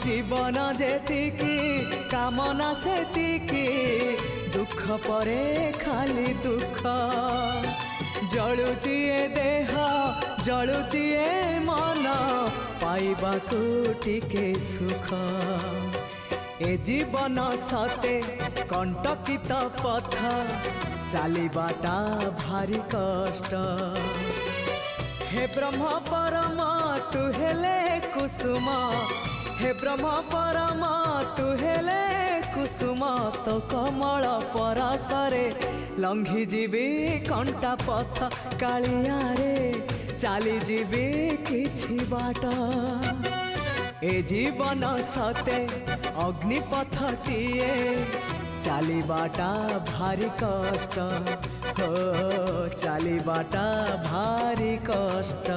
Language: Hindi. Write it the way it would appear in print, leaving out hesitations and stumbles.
जीवन जेतिकी कामना सेतिकी दुख परे खाली दुख जलुची ए देह जलुची ए मन पाइबाकू टिके सुख ए जीवन सते कंटकित पथ चलिबाटा भारी कष्ट हे ब्रह्म परम तु हेले कुसुम हे ब्रह्म परम तु हेले कुसुम तो कमल परसरे लंघी जीवी कंटा पथ कालिया रे चली जीवी किछि बाट ए जीवन सते अग्निपथटिए चलिबाटा भारी कष्ट हो चलिबाटा भारी कष्ट।